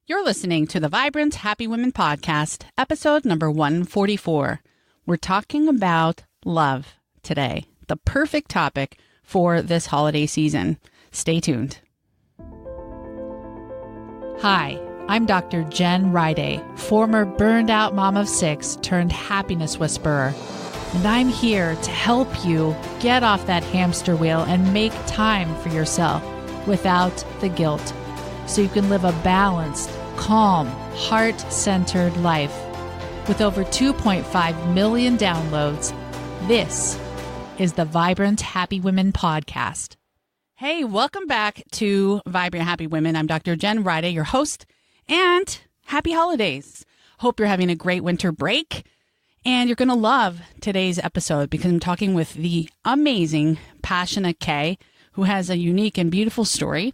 You're listening to the Vibrant Happy Women podcast, episode number 144. We're talking about love today, the perfect topic for this holiday season. Stay tuned. Hi, I'm Dr. Jen Riday, former burned out mom of 6 turned happiness whisperer. And I'm here to help you get off that hamster wheel and make time for yourself without the guilt, so you can live a balanced, calm, heart-centered life. With over 2.5 million downloads, this is the Vibrant Happy Women podcast. Hey, welcome back to Vibrant Happy Women. I'm Dr. Jen Riday, your host, and happy holidays. Hope you're having a great winter break, and you're going to love today's episode because I'm talking with the amazing Pashana K, who has a unique and beautiful story.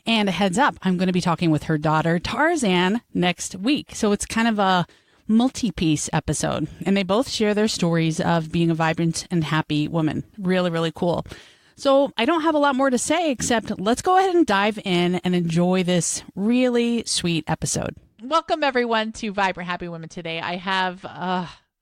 And a heads up, I'm going to be talking with her daughter, Tarzan, next week. So it's kind of a multi-piece episode. And they both share their stories of being a vibrant and happy woman. Really, really cool. So I don't have a lot more to say, except let's go ahead and dive in and enjoy this really sweet episode. Welcome, everyone, to Vibrant Happy Women today. I have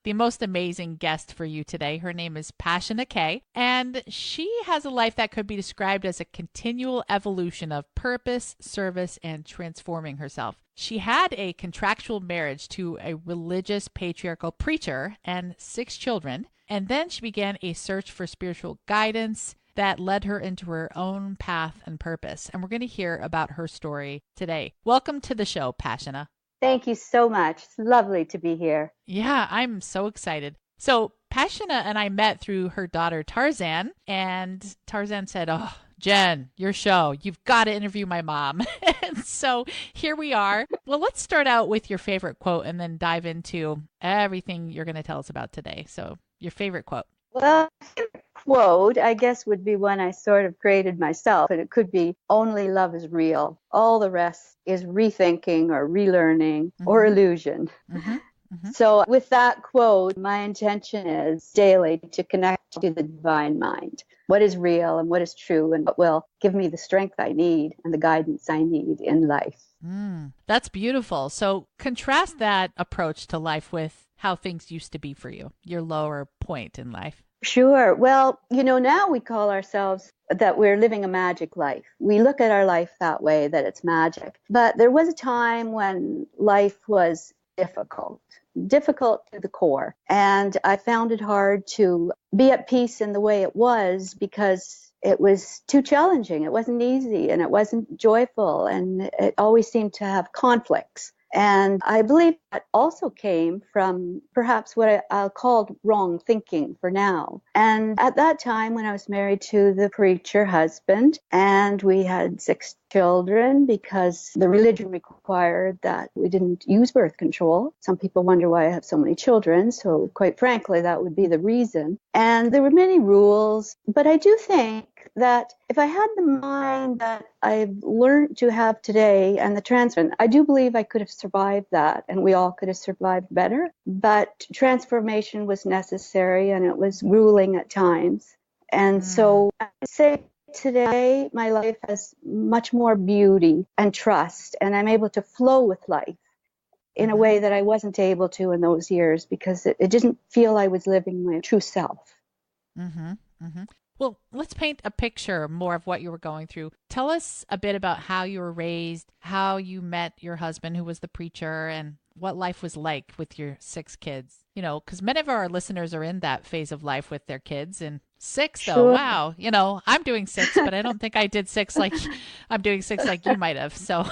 the most amazing guest for you today. Her name is Pashana K, and she has a life that could be described as a continual evolution of purpose, service, and transforming herself. She had a contractual marriage to a religious patriarchal preacher and 6 children, and then she began a search for spiritual guidance that led her into her own path and purpose. And we're going to hear about her story today. Welcome to the show, Pashana. Thank you so much. It's lovely to be here. Yeah, I'm so excited. So Pashana and I met through her daughter, Tarzan, and Tarzan said, "Oh, Jen, your show, you've got to interview my mom." And so here we are. Well, let's start out with your favorite quote and then dive into everything you're going to tell us about today. So your favorite quote. Well, favorite quote, I guess, would be one I sort of created myself, and it could be, "Only love is real. All the rest is rethinking or relearning or illusion." So with that quote, my intention is daily to connect to the divine mind. What is real and what is true and what will give me the strength I need and the guidance I need in life. That's beautiful. So contrast that approach to life with how things used to be for you, your lower point in life. Sure. Well, now we call ourselves that we're living a magic life. We look at our life that way, that it's magic. But there was a time when life was difficult to the core. And I found it hard to be at peace in the way it was because it was too challenging. It wasn't easy and it wasn't joyful, and it always seemed to have conflicts. And I believe that also came from perhaps what I'll call wrong thinking for now. And at that time, when I was married to the preacher husband, and we had 6 children because the religion required that we didn't use birth control. Some people wonder why I have so many children. So quite frankly, that would be the reason. And there were many rules, but I do think that if I had the mind that I've learned to have today and the transformation, I do believe I could have survived that, and we all could have survived better. But transformation was necessary, and it was grueling at times. And so I say today my life has much more beauty and trust, and I'm able to flow with life in a way that I wasn't able to in those years because it didn't feel I was living my true self. Well, let's paint a picture more of what you were going through. Tell us a bit about how you were raised, how you met your husband, who was the preacher, and what life was like with your 6 kids. Because many of our listeners are in that phase of life with their kids, and 6 though, Sure. wow. I'm doing 6, but I don't think I did 6 like I'm doing 6 like you might have. So,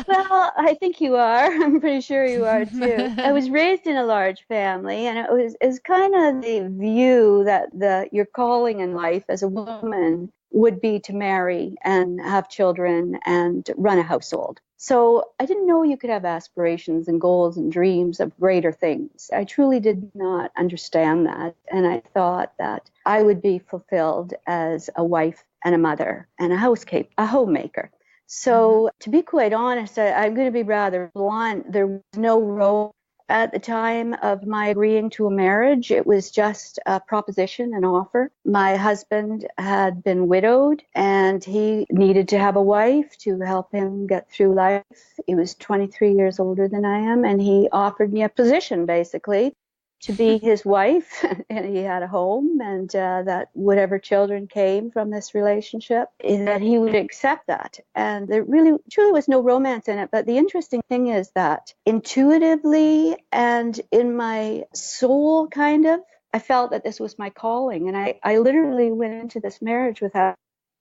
Well, I think you are. I'm pretty sure you are too. I was raised in a large family, and it was kind of the view that your calling in life as a woman would be to marry and have children and run a household. So I didn't know you could have aspirations and goals and dreams of greater things. I truly did not understand that. And I thought that I would be fulfilled as a wife and a mother and a homemaker. So to be quite honest, I'm going to be rather blunt. There was no road At the time of my agreeing to a marriage, it was just a proposition, an offer. My husband had been widowed and he needed to have a wife to help him get through life. He was 23 years older than I am, and he offered me a position basically to be his wife, and he had a home, and that whatever children came from this relationship, that he would accept that. And there really, truly was no romance in it. But the interesting thing is that intuitively and in my soul, kind of, I felt that this was my calling. And I literally went into this marriage without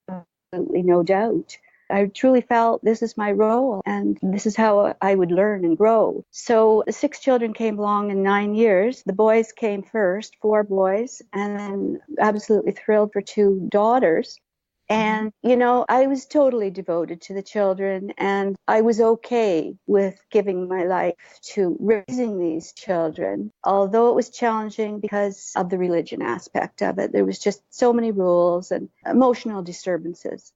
absolutely no doubt. I truly felt this is my role and this is how I would learn and grow. So the 6 children came along in 9 years. The boys came first, 4 boys, and then absolutely thrilled for 2 daughters. And, I was totally devoted to the children, and I was okay with giving my life to raising these children, although it was challenging because of the religion aspect of it. There was just so many rules and emotional disturbances.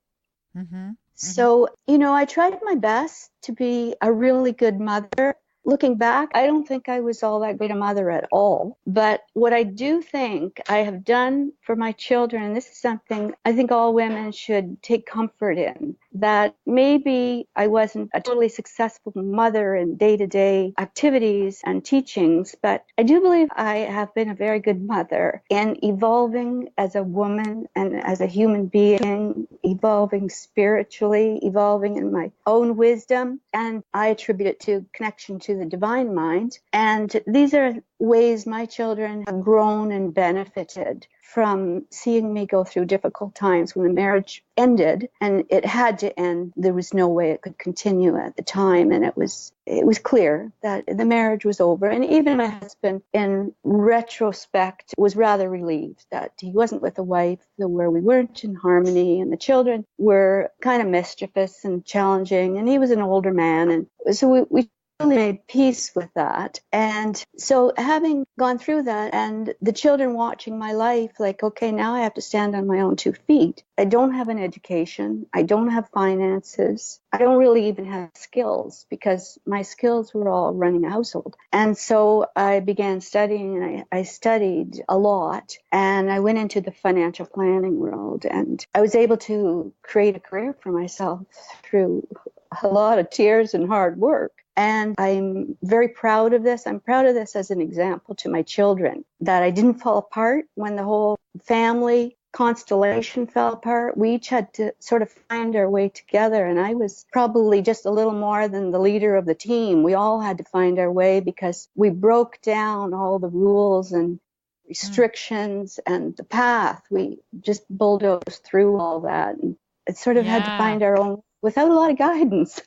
Mm-hmm. So, I tried my best to be a really good mother. Looking back, I don't think I was all that great a mother at all. But what I do think I have done for my children, and this is something I think all women should take comfort in, that maybe I wasn't a totally successful mother in day-to-day activities and teachings, but I do believe I have been a very good mother in evolving as a woman and as a human being, evolving spiritually, evolving in my own wisdom, and I attribute it to connection to the divine mind. And these are ways my children have grown and benefited from seeing me go through difficult times. When the marriage ended, and it had to end, there was no way it could continue at the time, and it was clear that the marriage was over. And even my husband, in retrospect, was rather relieved that he wasn't with a wife where we weren't in harmony, and the children were kind of mischievous and challenging, and he was an older man, and so we really made peace with that. And so having gone through that and the children watching my life, like, okay, now I have to stand on my own 2 feet. I don't have an education. I don't have finances. I don't really even have skills because my skills were all running a household. And so I began studying, and I studied a lot, and I went into the financial planning world, and I was able to create a career for myself through a lot of tears and hard work. And I'm very proud of this. I'm proud of this as an example to my children, that I didn't fall apart when the whole family constellation fell apart. We each had to sort of find our way together, and I was probably just a little more than the leader of the team. We all had to find our way because we broke down all the rules and restrictions and the path. We just bulldozed through all that, and it sort of had to find our own without a lot of guidance.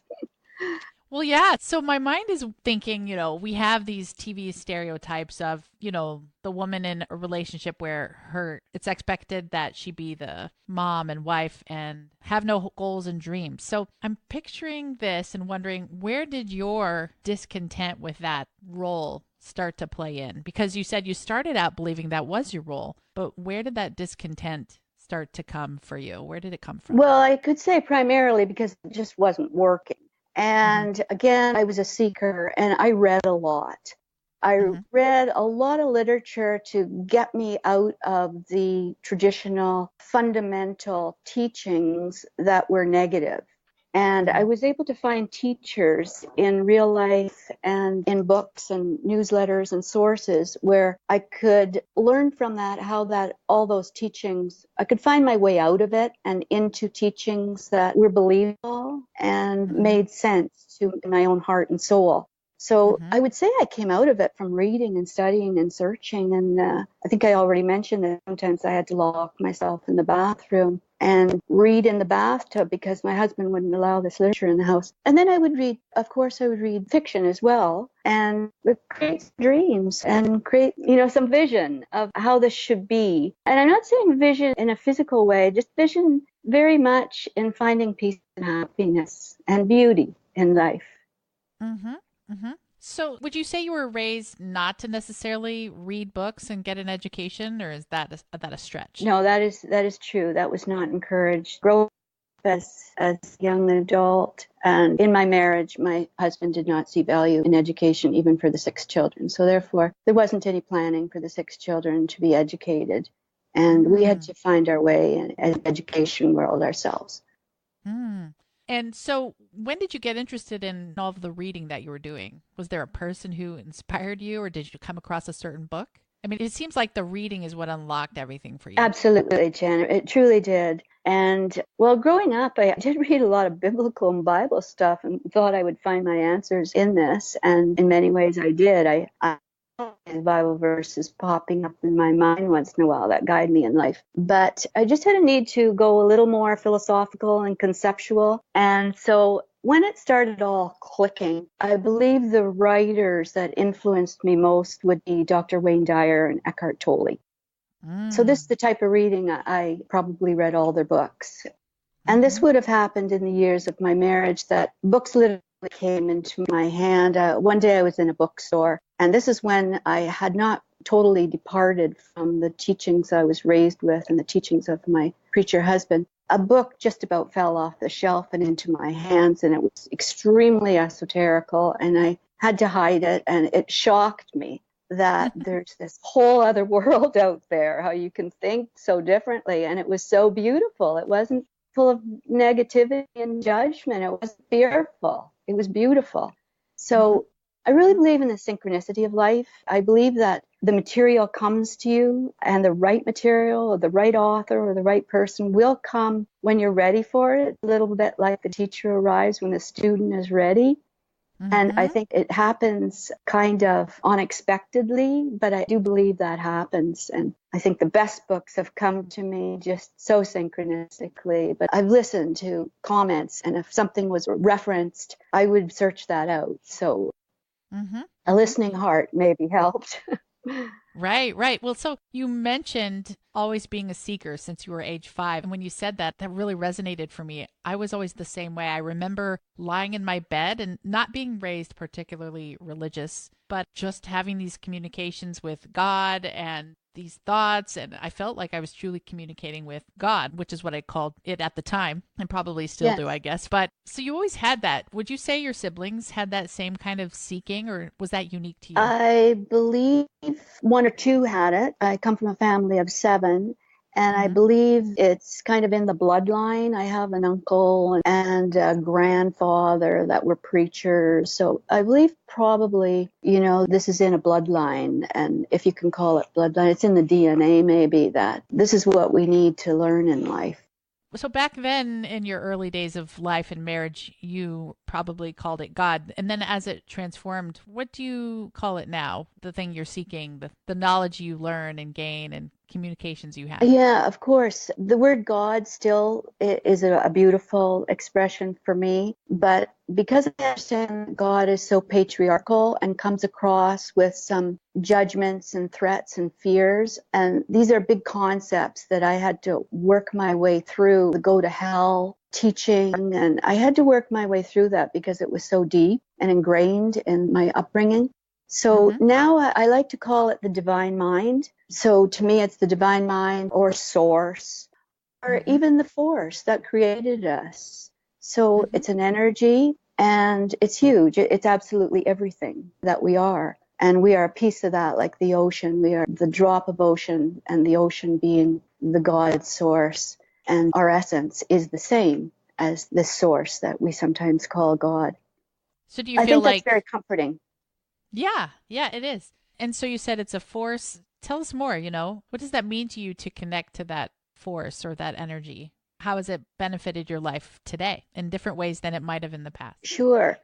Well, yeah. So my mind is thinking, we have these TV stereotypes of, the woman in a relationship where it's expected that she be the mom and wife and have no goals and dreams. So I'm picturing this and wondering, where did your discontent with that role start to play in? Because you said you started out believing that was your role, but where did that discontent start to come for you? Where did it come from? Well, I could say primarily because it just wasn't working. And again, I was a seeker, and I read a lot. I read a lot of literature to get me out of the traditional fundamental teachings that were negative. And I was able to find teachers in real life and in books and newsletters and sources where I could learn from that how that all those teachings, I could find my way out of it and into teachings that were believable and made sense to my own heart and soul. So I would say I came out of it from reading and studying and searching. And I think I already mentioned that sometimes I had to lock myself in the bathroom and read in the bathtub because my husband wouldn't allow this literature in the house. And then I would read fiction as well, and create dreams and create, some vision of how this should be. And I'm not saying vision in a physical way, just vision very much in finding peace and happiness and beauty in life. So would you say you were raised not to necessarily read books and get an education, or is that a stretch? No, that is true. That was not encouraged. Growing as a young adult. And in my marriage, my husband did not see value in education, even for the 6 children. So therefore, there wasn't any planning for the 6 children to be educated. And we had to find our way in the education world ourselves. Mm. And so when did you get interested in all of the reading that you were doing? Was there a person who inspired you, or did you come across a certain book? I mean, it seems like the reading is what unlocked everything for you. Absolutely, Jen. It truly did. And well, growing up, I did read a lot of biblical and Bible stuff and thought I would find my answers in this. And in many ways, I did. I Bible verses popping up in my mind once in a while that guide me in life. But I just had a need to go a little more philosophical and conceptual. And so when it started all clicking, I believe the writers that influenced me most would be Dr. Wayne Dyer and Eckhart Tolle. So this is the type of reading I probably read all their books. And this would have happened in the years of my marriage, that books literally came into my hand. One day I was in a bookstore, and this is when I had not totally departed from the teachings I was raised with and the teachings of my preacher husband. A book just about fell off the shelf and into my hands, and it was extremely esoterical, and I had to hide it, and it shocked me that there's this whole other world out there, how you can think so differently. And it was so beautiful. It wasn't full of negativity and judgment. It wasn't fearful. It was beautiful. So I really believe in the synchronicity of life. I believe that the material comes to you, and the right material or the right author or the right person will come when you're ready for it, a little bit like the teacher arrives when the student is ready. And I think it happens kind of unexpectedly, but I do believe that happens. And I think the best books have come to me just so synchronistically. But I've listened to comments, and if something was referenced, I would search that out. So a listening heart maybe helped. Right, right. Well, so you mentioned always being a seeker since you were age 5. And when you said that, that really resonated for me. I was always the same way. I remember lying in my bed and not being raised particularly religious, but just having these communications with God and these thoughts. And I felt like I was truly communicating with God, which is what I called it at the time, and probably still do, I guess. But so you always had that. Would you say your siblings had that same kind of seeking, or was that unique to you? I believe 1 or 2 had it. I come from a family of 7. And I believe it's kind of in the bloodline. I have an uncle and a grandfather that were preachers. So I believe probably, this is in a bloodline. And if you can call it bloodline, it's in the DNA maybe, that this is what we need to learn in life. So back then in your early days of life and marriage, you probably called it God. And then as it transformed, what do you call it now? The thing you're seeking, the knowledge you learn and gain and communications you have. Yeah, of course. The word God still is a beautiful expression for me. But because I understand God is so patriarchal and comes across with some judgments and threats and fears, and these are big concepts that I had to work my way through, the go to hell teaching, and I had to work my way through that because it was so deep and ingrained in my upbringing. So now I like to call it the divine mind. So to me, it's the divine mind or source or even the force that created us. So it's an energy, and it's huge. It's absolutely everything that we are. And we are a piece of that, like the ocean. We are the drop of ocean, and the ocean being the God source. And our essence is the same as this source that we sometimes call God. So do you I feel think like that's very comforting. Yeah, it is. And so you said it's a force. Tell us more, what does that mean to you to connect to that force or that energy? How has it benefited your life today in different ways than it might have in the past? Sure.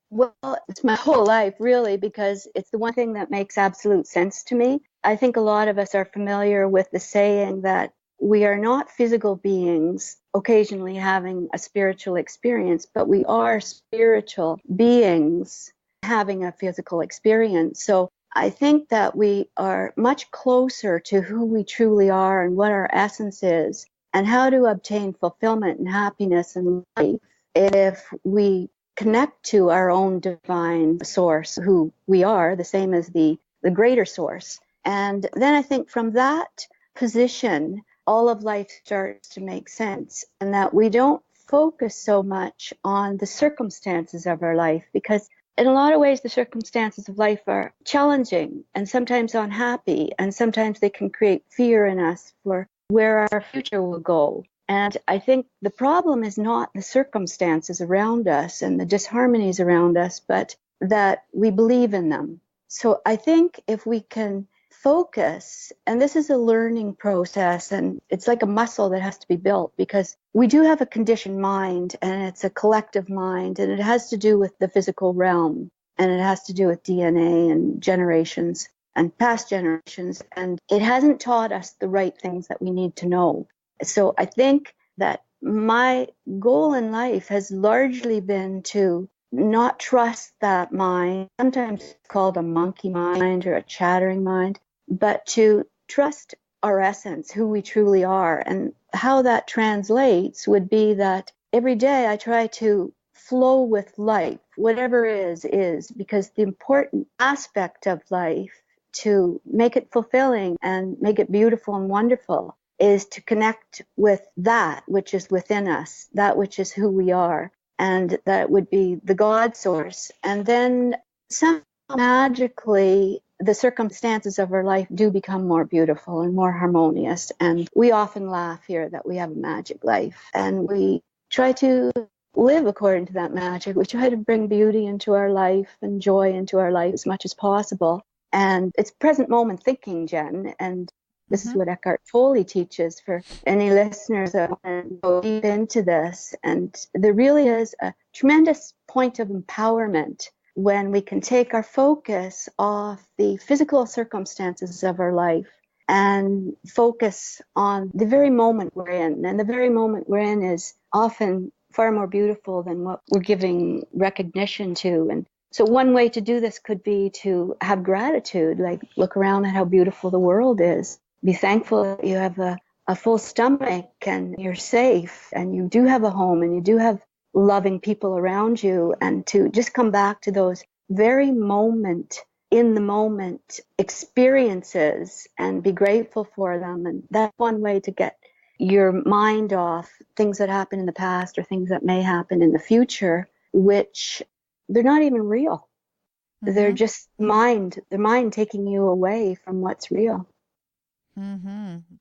Well, it's my whole life, really, because it's the one thing that makes absolute sense to me. I think a lot of us are familiar with the saying that we are not physical beings occasionally having a spiritual experience, but we are spiritual beings having a physical experience. So I think that we are much closer to who we truly are and what our essence is and how to obtain fulfillment and happiness in life if we connect to our own divine source, who we are, the same as the greater source. And then I think from that position, all of life starts to make sense, and that we don't focus so much on the circumstances of our life, because in a lot of ways, the circumstances of life are challenging and sometimes unhappy, and sometimes they can create fear in us for where our future will go. And I think the problem is not the circumstances around us and the disharmonies around us, but that we believe in them. So I think if we can focus, and this is a learning process, and it's like a muscle that has to be built, because we do have a conditioned mind, and it's a collective mind, and it has to do with the physical realm, and it has to do with DNA and generations and past generations, and it hasn't taught us the right things that we need to know. So I think that my goal in life has largely been to not trust that mind, sometimes called a monkey mind or a chattering mind, but to trust our essence, who we truly are. And how that translates would be that every day I try to flow with life, whatever is, because the important aspect of life to make it fulfilling and make it beautiful and wonderful is to connect with that which is within us, that which is who we are. And that would be the God source. And then somehow magically, the circumstances of our life do become more beautiful and more harmonious. And we often laugh here that we have a magic life. And we try to live according to that magic. We try to bring beauty into our life and joy into our life as much as possible. And it's present moment thinking, Jen. And this is what Eckhart Tolle teaches for any listeners that want to go deep into this. And there really is a tremendous point of empowerment when we can take our focus off the physical circumstances of our life and focus on the very moment we're in. And the very moment we're in is often far more beautiful than what we're giving recognition to. And so one way to do this could be to have gratitude, like look around at how beautiful the world is. Be thankful that you have a full stomach and you're safe and you do have a home and you do have loving people around you, and to just come back to those very in the moment experiences and be grateful for them. And that's one way to get your mind off things that happen in the past or things that may happen in the future, which they're not even real. They're just the mind taking you away from what's real.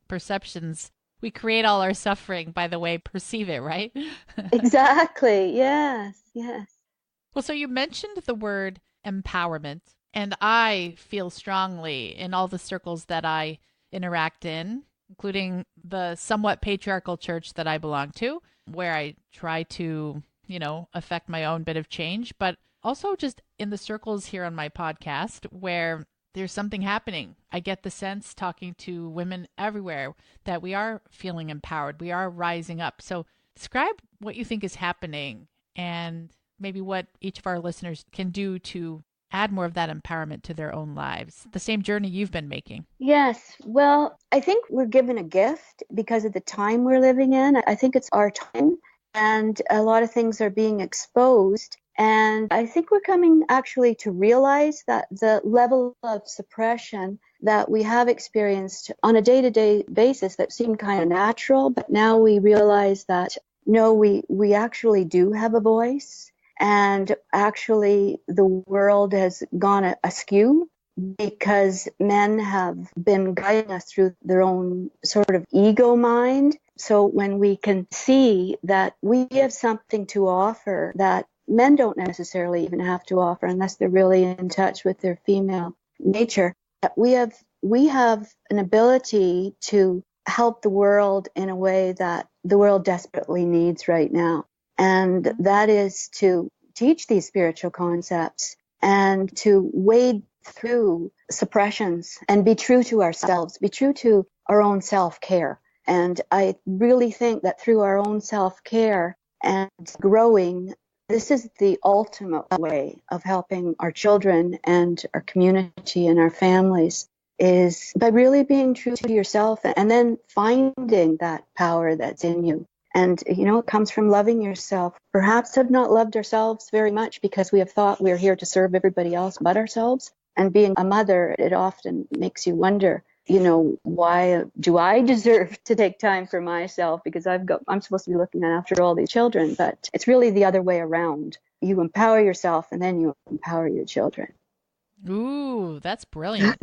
Perceptions. We create all our suffering by the way we perceive it, right? Exactly. Yes. Well, so you mentioned the word empowerment, and I feel strongly in all the circles that I interact in, including the somewhat patriarchal church that I belong to, where I try to, affect my own bit of change, but also just in the circles here on my podcast where there's something happening. I get the sense talking to women everywhere that we are feeling empowered. We are rising up. So describe what you think is happening and maybe what each of our listeners can do to add more of that empowerment to their own lives. The same journey you've been making. Yes. Well, I think we're given a gift because of the time we're living in. I think it's our time, and a lot of things are being exposed. And I think we're coming actually to realize that the level of suppression that we have experienced on a day-to-day basis that seemed kind of natural, but now we realize that no, we actually do have a voice, and actually the world has gone askew because men have been guiding us through their own sort of ego mind. So when we can see that we have something to offer that men don't necessarily even have to offer unless they're really in touch with their female nature, that we have an ability to help the world in a way that the world desperately needs right now. And that is to teach these spiritual concepts and to wade through suppressions and be true to ourselves, be true to our own self-care. And I really think that through our own self-care and growing, this is the ultimate way of helping our children and our community and our families, is by really being true to yourself and then finding that power that's in you. And, it comes from loving yourself. Perhaps have not loved ourselves very much because we have thought we're here to serve everybody else but ourselves. And being a mother, it often makes you wonder why do I deserve to take time for myself? Because I'm supposed to be looking after all these children, but it's really the other way around. You empower yourself and then you empower your children. Ooh, that's brilliant.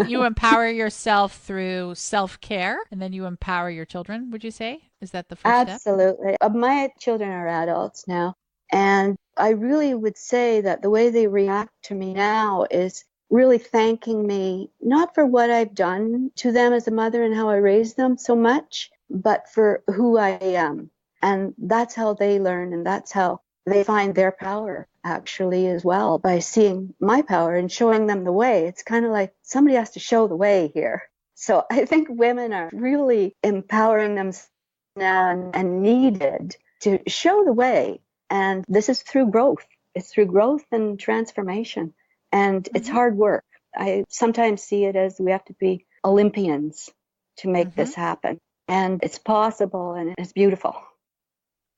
You empower yourself through self-care and then you empower your children, would you say? Is that the first step? Absolutely. My children are adults now, and I really would say that the way they react to me now is really thanking me, not for what I've done to them as a mother and how I raised them so much, but for who I am. And that's how they learn, and that's how they find their power actually as well, by seeing my power and showing them the way. It's kind of like somebody has to show the way here. So I think women are really empowering themselves now and needed to show the way. And this is through growth. It's through growth and transformation. And it's hard work. I sometimes see it as we have to be Olympians to make this happen. And it's possible and it's beautiful.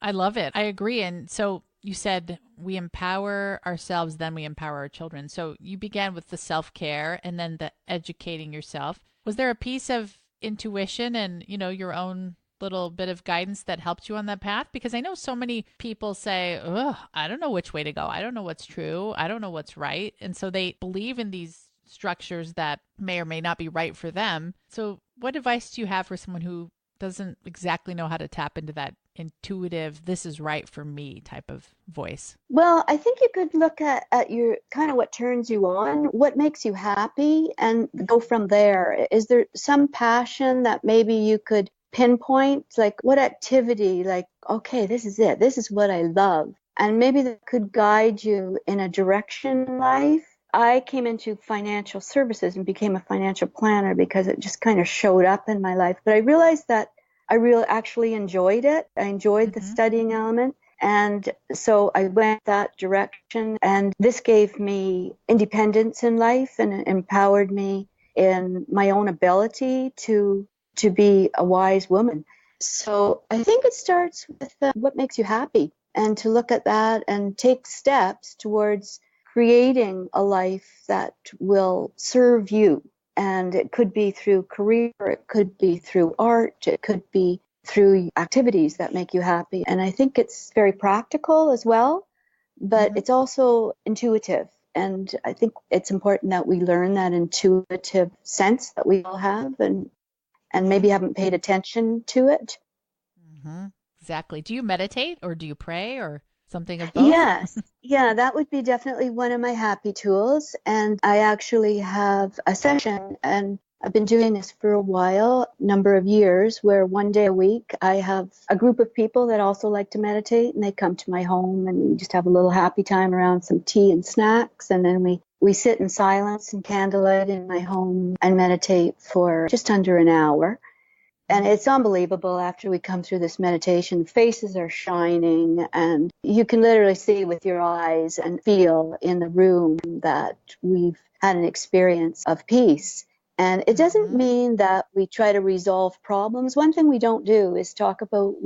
I love it. I agree. And so you said we empower ourselves, then we empower our children. So you began with the self-care and then the educating yourself. Was there a piece of intuition and, your own little bit of guidance that helped you on that path? Because I know so many people say, "Ugh, I don't know which way to go. I don't know what's true. I don't know what's right." And so they believe in these structures that may or may not be right for them. So what advice do you have for someone who doesn't exactly know how to tap into that intuitive, this is right for me type of voice? Well, I think you could look at your kind of what turns you on, what makes you happy, and go from there. Is there some passion that maybe you could pinpoint, like what activity, like, okay, this is it, this is what I love, and maybe that could guide you in a direction in life. I came into financial services and became a financial planner because it just kind of showed up in my life, but I realized that I really actually enjoyed it. I enjoyed the studying element, and so I went that direction, and this gave me independence in life and empowered me in my own ability to be a wise woman. So I think it starts with what makes you happy, and to look at that and take steps towards creating a life that will serve you. And it could be through career, it could be through art, it could be through activities that make you happy. And I think it's very practical as well, but it's also intuitive. And I think it's important that we learn that intuitive sense that we all have and maybe haven't paid attention to it. Exactly. Do you meditate or do you pray or something of both? Yes. Yeah, that would be definitely one of my happy tools. And I actually have a session, and I've been doing this for a while, number of years, where one day a week I have a group of people that also like to meditate, and they come to my home and we just have a little happy time around some tea and snacks. And then we sit in silence and candlelight in my home and meditate for just under an hour. And it's unbelievable after we come through this meditation. Faces are shining, and you can literally see with your eyes and feel in the room that we've had an experience of peace. And it doesn't mean that we try to resolve problems. One thing we don't do is talk about,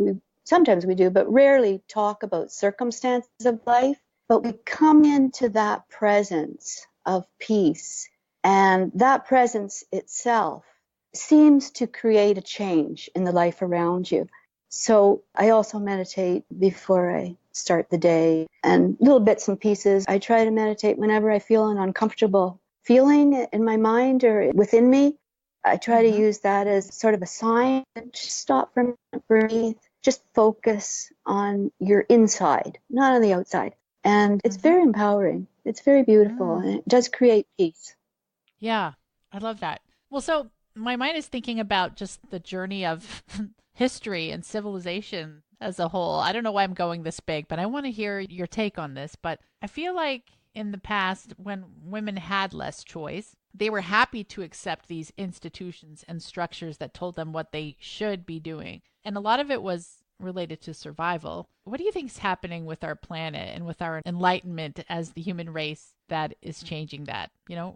sometimes we do, but rarely talk about circumstances of life. But we come into that presence of peace, and that presence itself seems to create a change in the life around you. So I also meditate before I start the day, and little bits and pieces. I try to meditate whenever I feel an uncomfortable feeling in my mind or within me. I try to use that as sort of a sign to stop for a minute, breathe, just focus on your inside, not on the outside. And it's very empowering. It's very beautiful, and it does create peace. Yeah, I love that. Well, so my mind is thinking about just the journey of history and civilization as a whole. I don't know why I'm going this big, but I want to hear your take on this. But I feel like in the past, when women had less choice, they were happy to accept these institutions and structures that told them what they should be doing. And a lot of it was related to survival. What do you think is happening with our planet and with our enlightenment as the human race that is changing that?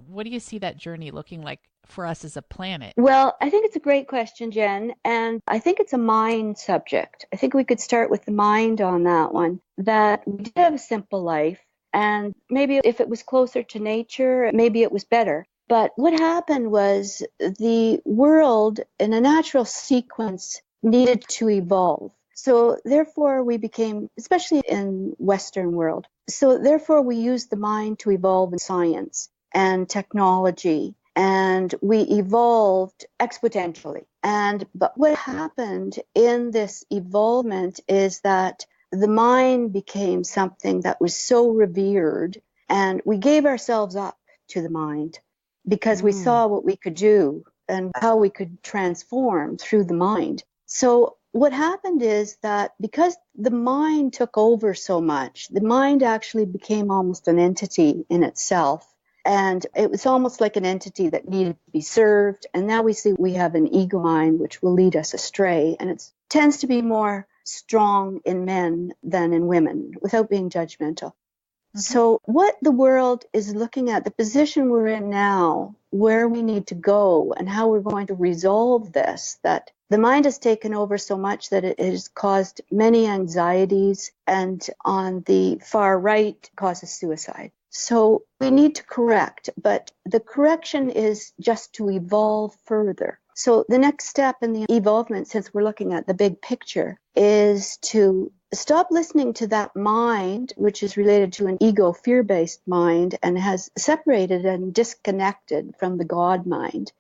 What do you see that journey looking like for us as a planet? Well, I think it's a great question, Jen, and I think it's a mind subject. I think we could start with the mind on that one, that we did have a simple life, and maybe if it was closer to nature, maybe it was better. But what happened was the world in a natural sequence needed to evolve. So therefore we became, especially in Western world, so therefore we used the mind to evolve in science and technology, and we evolved exponentially. But what happened in this evolvement is that the mind became something that was so revered, and we gave ourselves up to the mind because we saw what we could do and how we could transform through the mind. So what happened is that because the mind took over so much, the mind actually became almost an entity in itself. And it was almost like an entity that needed to be served. And now we see we have an ego mind, which will lead us astray. And it tends to be more strong in men than in women, without being judgmental. So what the world is looking at, the position we're in now, where we need to go and how we're going to resolve this, that the mind has taken over so much that it has caused many anxieties, and on the far right causes suicide. So we need to correct, but the correction is just to evolve further. So the next step in the evolvement, since we're looking at the big picture, is to stop listening to that mind, which is related to an ego, fear-based mind, and has separated and disconnected from the God mind,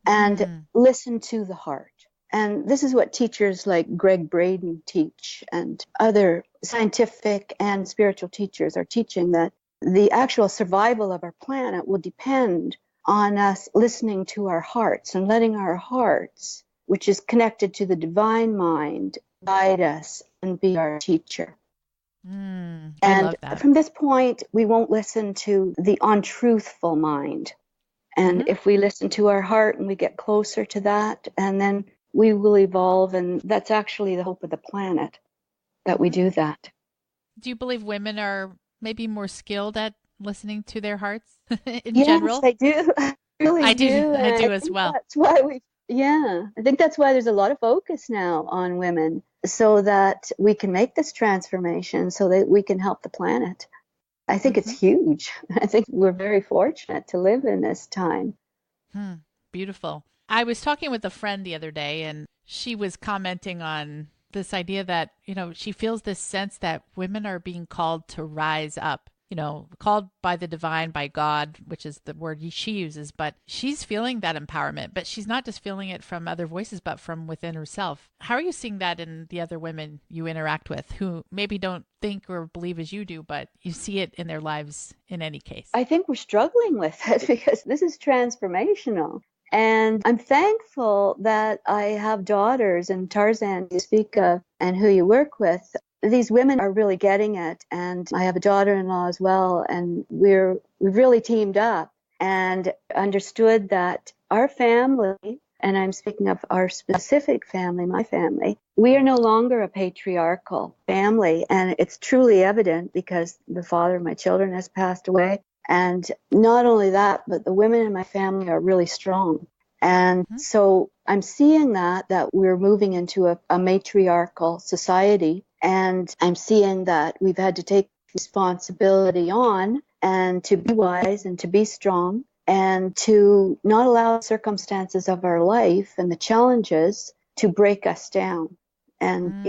and listen to the heart. And this is what teachers like Greg Braden teach, and other scientific and spiritual teachers are teaching, that the actual survival of our planet will depend on us listening to our hearts and letting our hearts, which is connected to the divine mind, guide us and be our teacher. I love that. From this point, we won't listen to the untruthful mind. And if we listen to our heart and we get closer to that, and then we will evolve. And that's actually the hope of the planet, that we do that. Do you believe women are maybe more skilled at listening to their hearts in Yes, general? I do. I really do. I do I as think well. that's why I think that's why there's a lot of focus now on women, so that we can make this transformation, so that we can help the planet. I think it's huge. I think we're very fortunate to live in this time. Beautiful. I was talking with a friend the other day, and she was commenting on this idea that, she feels this sense that women are being called to rise up, called by the divine, by God, which is the word she uses, but she's feeling that empowerment, but she's not just feeling it from other voices, but from within herself. How are you seeing that in the other women you interact with, who maybe don't think or believe as you do, but you see it in their lives in any case? I think we're struggling with it because this is transformational. And I'm thankful that I have daughters, and Tarzan you speak of and who you work with. These women are really getting it. And I have a daughter-in-law as well. And we've really teamed up and understood that our family, and I'm speaking of our specific family, my family, we are no longer a patriarchal family. And it's truly evident because the father of my children has passed away. And not only that, but the women in my family are really strong. And so I'm seeing that we're moving into a matriarchal society. And I'm seeing that we've had to take responsibility on, and to be wise and to be strong, and to not allow circumstances of our life and the challenges to break us down. And,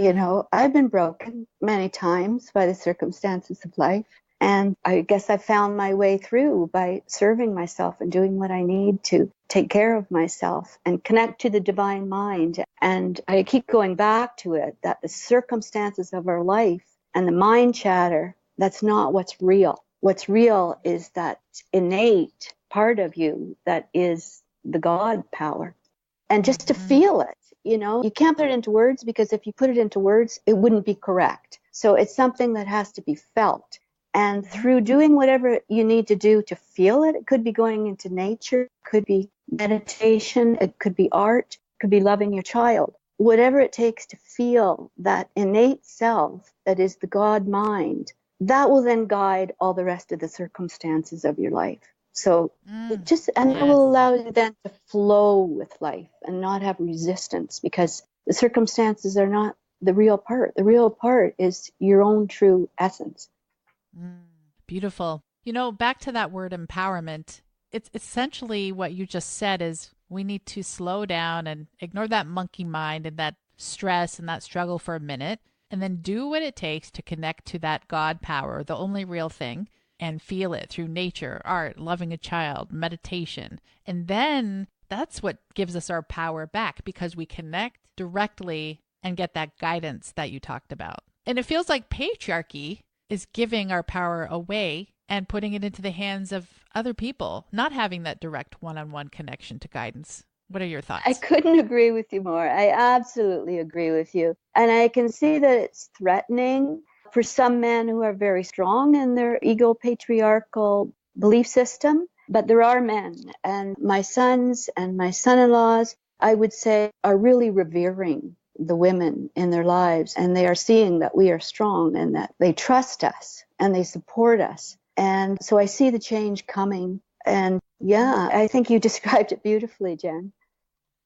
I've been broken many times by the circumstances of life. And I guess I found my way through by serving myself and doing what I need to take care of myself and connect to the divine mind. And I keep going back to it, that the circumstances of our life and the mind chatter, that's not what's real. What's real is that innate part of you that is the God power. And just to feel it, you can't put it into words, because if you put it into words, it wouldn't be correct. So it's something that has to be felt. And through doing whatever you need to do to feel it, it could be going into nature, it could be meditation, it could be art, it could be loving your child. Whatever it takes to feel that innate self that is the God mind, that will then guide all the rest of the circumstances of your life. So it will allow you then to flow with life and not have resistance, because the circumstances are not the real part. The real part is your own true essence. Beautiful. Back to that word empowerment, it's essentially what you just said is we need to slow down and ignore that monkey mind and that stress and that struggle for a minute, and then do what it takes to connect to that God power, the only real thing, and feel it through nature, art, loving a child, meditation. And then that's what gives us our power back, because we connect directly and get that guidance that you talked about. And it feels like patriarchy is giving our power away and putting it into the hands of other people, not having that direct one-on-one connection to guidance. What are your thoughts? I couldn't agree with you more. I absolutely agree with you. And I can see that it's threatening for some men who are very strong in their ego patriarchal belief system. But there are men, and my sons and my son-in-laws, I would say, are really revering the women in their lives. And they are seeing that we are strong and that they trust us and they support us. And so I see the change coming. And yeah, I think you described it beautifully, Jen.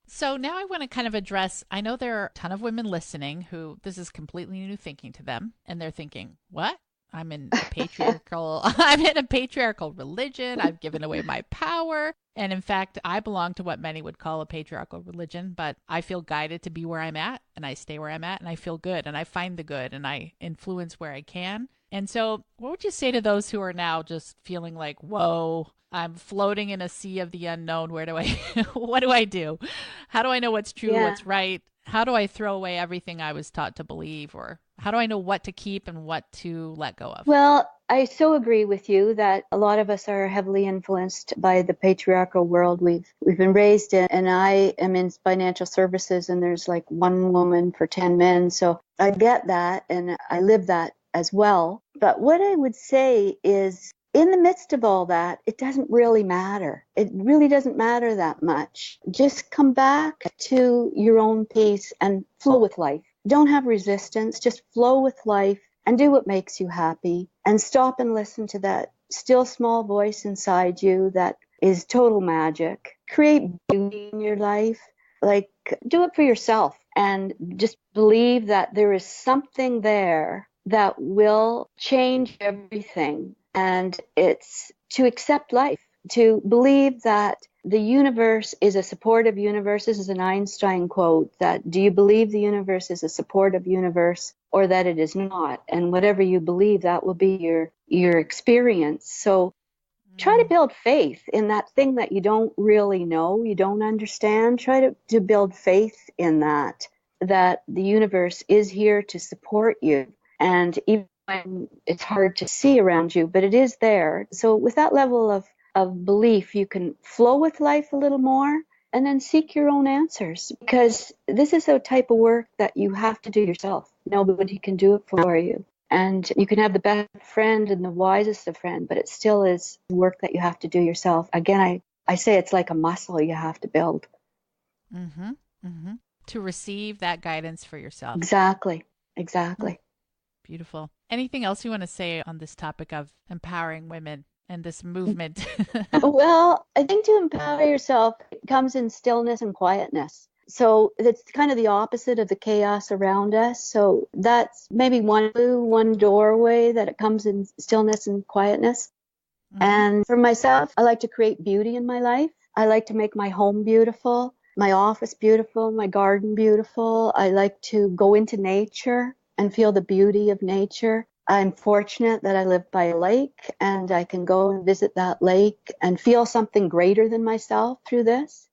So now I want to kind of address, I know there are a ton of women listening who this is completely new thinking to them. And they're thinking, what? I'm in a patriarchal religion. I've given away my power. And in fact, I belong to what many would call a patriarchal religion, but I feel guided to be where I'm at, and I stay where I'm at, and I feel good, and I find the good, and I influence where I can. And so what would you say to those who are now just feeling like, whoa, I'm floating in a sea of the unknown. What do I do? How do I know what's true, what's right? How do I throw away everything I was taught to believe? Or how do I know what to keep and what to let go of? Well, I so agree with you that a lot of us are heavily influenced by the patriarchal world we've been raised in. And I am in financial services, and there's like one woman for 10 men. So I get that, and I live that as well. But what I would say is, in the midst of all that, it doesn't really matter. It really doesn't matter that much. Just come back to your own peace and flow with life. Don't have resistance. Just flow with life and do what makes you happy. And stop and listen to that still small voice inside you that is total magic. Create beauty in your life. Like, do it for yourself. And just believe that there is something there that will change everything. And it's to accept life, to believe that the universe is a supportive universe. This is an Einstein quote, that do you believe the universe is a supportive universe or that it is not? And whatever you believe, that will be your experience. So try to build faith in that thing that you don't really know, you don't understand. Try to build faith in that the universe is here to support you. And even when it's hard to see around you, but it is there. So with that level of belief, you can flow with life a little more and then seek your own answers, because this is a type of work that you have to do yourself. Nobody can do it for you. And you can have the best friend and the wisest of friends, but it still is work that you have to do yourself. Again, I say it's like a muscle you have to build. Mm-hmm. Mm-hmm. To receive that guidance for yourself. Exactly. Beautiful. Anything else you want to say on this topic of empowering women and this movement? Well, I think to empower yourself comes in stillness and quietness. So it's kind of the opposite of the chaos around us. So that's maybe one doorway that it comes in stillness and quietness. Mm-hmm. And for myself, I like to create beauty in my life. I like to make my home beautiful, my office beautiful, my garden beautiful. I like to go into nature and feel the beauty of nature. I'm fortunate that I live by a lake, and I can go and visit that lake and feel something greater than myself through this.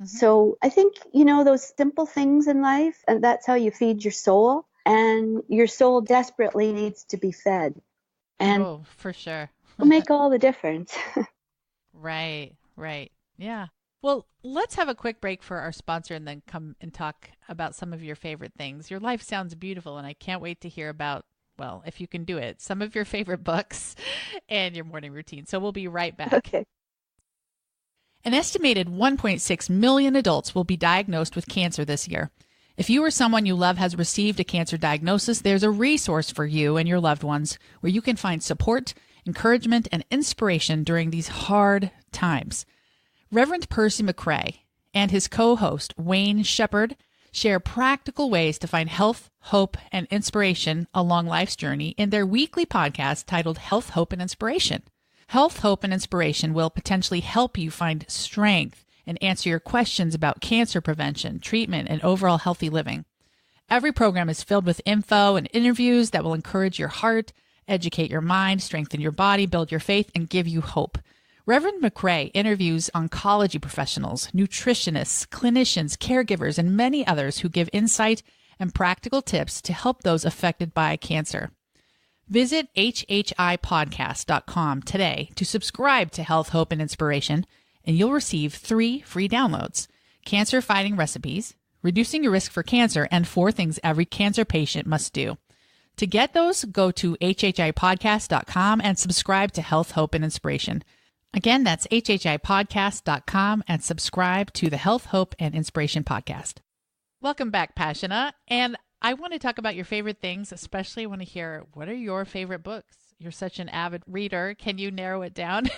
Mm-hmm. So I think, those simple things in life, and that's how you feed your soul. And your soul desperately needs to be fed. And for sure. It'll make all the difference. Right. Yeah. Well, let's have a quick break for our sponsor and then come and talk about some of your favorite things. Your life sounds beautiful, and I can't wait to hear about, well, if you can do it, some of your favorite books and your morning routine. So we'll be right back. Okay. An estimated 1.6 million adults will be diagnosed with cancer this year. If you or someone you love has received a cancer diagnosis, there's a resource for you and your loved ones where you can find support, encouragement, and inspiration during these hard times. Reverend Percy McRae and his co-host Wayne Shepherd share practical ways to find health, hope, and inspiration along life's journey in their weekly podcast titled Health, Hope, and Inspiration. Health, Hope, and Inspiration will potentially help you find strength and answer your questions about cancer prevention, treatment, and overall healthy living. Every program is filled with info and interviews that will encourage your heart, educate your mind, strengthen your body, build your faith, and give you hope. Reverend McRae interviews oncology professionals, nutritionists, clinicians, caregivers, and many others who give insight and practical tips to help those affected by cancer. Visit hhipodcast.com today to subscribe to Health, Hope, and Inspiration, and you'll receive 3 free downloads: cancer-fighting recipes, reducing your risk for cancer, and 4 things every cancer patient must do. To get those, go to hhipodcast.com and subscribe to Health, Hope, and Inspiration. Again, that's hhipodcast.com and subscribe to the Health, Hope, and Inspiration podcast. Welcome back, Pashana. And I want to talk about your favorite things, especially I want to hear, what are your favorite books? You're such an avid reader. Can you narrow it down?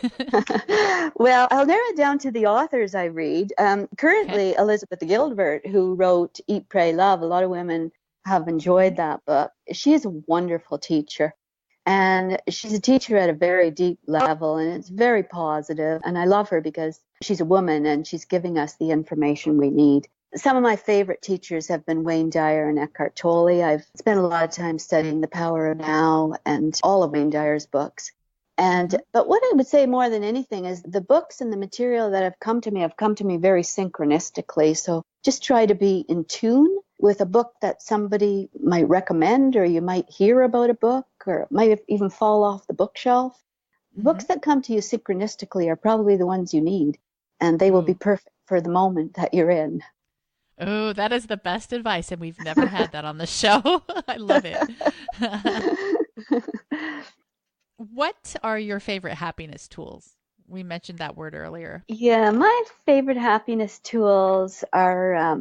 Well, I'll narrow it down to the authors I read. Currently, okay. Elizabeth Gilbert, who wrote Eat, Pray, Love. A lot of women have enjoyed that book. She is a wonderful teacher. And she's a teacher at a very deep level, and it's very positive. And I love her because she's a woman and she's giving us the information we need. Some of my favorite teachers have been Wayne Dyer and Eckhart Tolle. I've spent a lot of time studying The Power of Now and all of Wayne Dyer's books. But what I would say more than anything is the books and the material that have come to me very synchronistically. So just try to be in tune with a book that somebody might recommend, or you might hear about a book, or it might even fall off the bookshelf. Mm-hmm. Books that come to you synchronistically are probably the ones you need, and they will be perfect for the moment that you're in. Oh, that is the best advice, and we've never had that on the show. I love it. What are your favorite happiness tools? We mentioned that word earlier. Yeah, my favorite happiness tools are,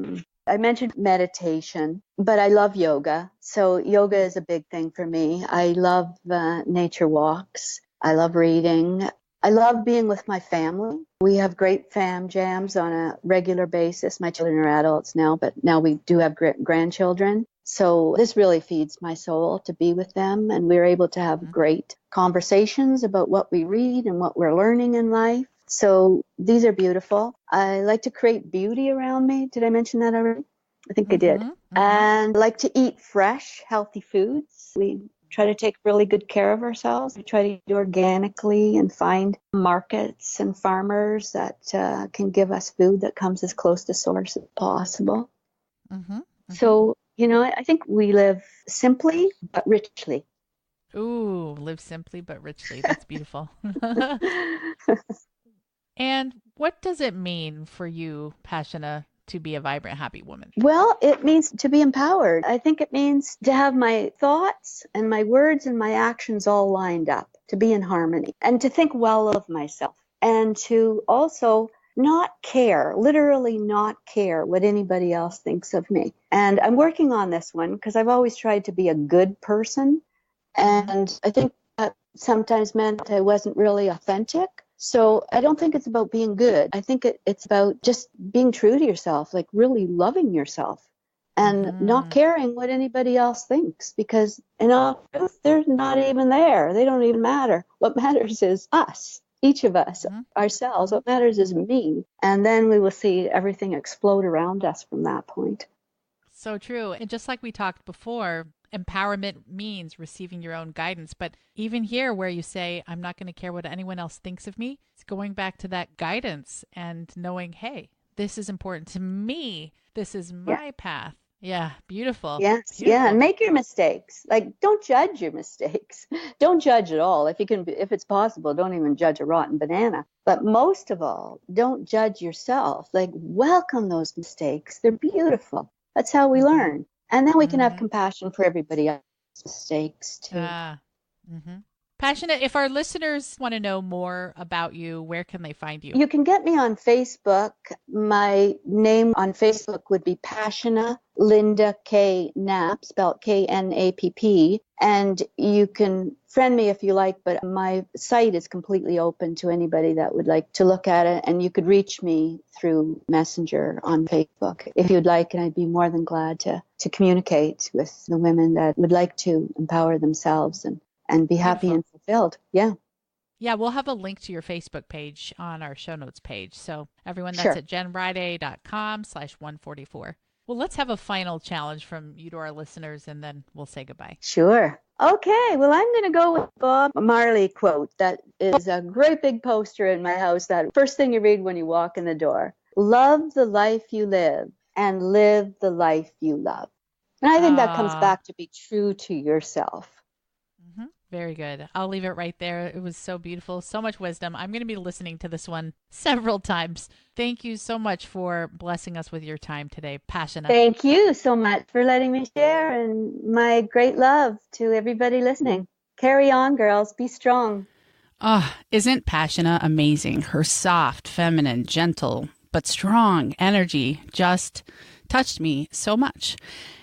I mentioned meditation, but I love yoga. So yoga is a big thing for me. I love nature walks. I love reading. I love being with my family. We have great fam jams on a regular basis. My children are adults now, but now we do have grandchildren. So this really feeds my soul to be with them. And we're able to have great conversations about what we read and what we're learning in life. So these are beautiful. I like to create beauty around me. Did I mention that already? I think I did. And I like to eat fresh, healthy foods. We try to take really good care of ourselves. We try to eat organically and find markets and farmers that can give us food that comes as close to source as possible. So, I think we live simply but richly. Ooh, live simply but richly. That's beautiful. And what does it mean for you, Pashana, to be a vibrant, happy woman? Well, it means to be empowered. I think it means to have my thoughts and my words and my actions all lined up, to be in harmony, and to think well of myself, and to also not care, literally not care what anybody else thinks of me. And I'm working on this one because I've always tried to be a good person. And I think that sometimes meant I wasn't really authentic. So I don't think it's about being good. I think it's about just being true to yourself, like really loving yourself and not caring what anybody else thinks, because in all truth, they're not even there. They don't even matter. What matters is us, each of us, ourselves. What matters is me. And then we will see everything explode around us from that point. So true. And just like we talked before, empowerment means receiving your own guidance. But even here where you say, I'm not going to care what anyone else thinks of me, it's going back to that guidance and knowing, hey, this is important to me. This is my path. Yeah, beautiful. Yes, beautiful. Yeah, and make your mistakes. Like, don't judge your mistakes. Don't judge at all. If it's possible, don't even judge a rotten banana. But most of all, don't judge yourself. Like, welcome those mistakes. They're beautiful. That's how we learn. And then we can have compassion for everybody else's mistakes too. Pashana, if our listeners want to know more about you, where can they find you? You can get me on Facebook. My name on Facebook would be Pashana Linda K. Knapp, spelled Knapp. And you can friend me if you like, but my site is completely open to anybody that would like to look at it. And you could reach me through Messenger on Facebook if you'd like, and I'd be more than glad to communicate with the women that would like to empower themselves and be happy and fulfilled. Yeah. Yeah, we'll have a link to your Facebook page on our show notes page. So everyone, that's Sure. at jenriday.com/144. Well, let's have a final challenge from you to our listeners, and then we'll say goodbye. Sure. Okay, well, I'm going to go with Bob Marley quote that is a great big poster in my house, that first thing you read when you walk in the door. Love the life you live and live the life you love. And I think that comes back to be true to yourself. Very good. I'll leave it right there. It was so beautiful, so much wisdom. I'm going to be listening to this one several times. Thank you so much for blessing us with your time today, Pashana. Thank you so much for letting me share, and my great love to everybody listening. Carry on, girls. Be strong. Isn't Pashana amazing? Her soft, feminine, gentle, but strong energy just touched me so much.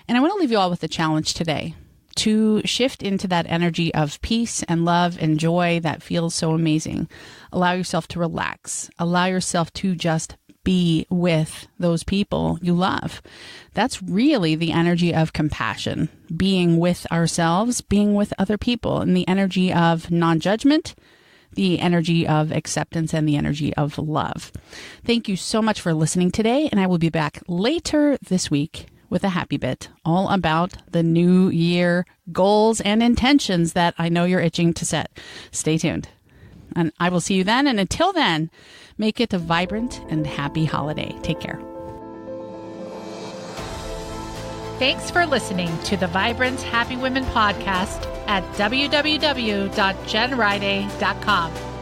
And I want to leave you all with a challenge today to shift into that energy of peace and love and joy that feels so amazing. Allow yourself to relax. Allow yourself to just be with those people you love. That's really the energy of compassion, being with ourselves, being with other people, and the energy of non-judgment, the energy of acceptance, and the energy of love. Thank you so much for listening today, and I will be back later this week with a happy bit all about the new year goals and intentions that I know you're itching to set. Stay tuned. And I will see you then. And until then, make it a vibrant and happy holiday. Take care. Thanks for listening to the Vibrant Happy Women podcast at www.jenriday.com.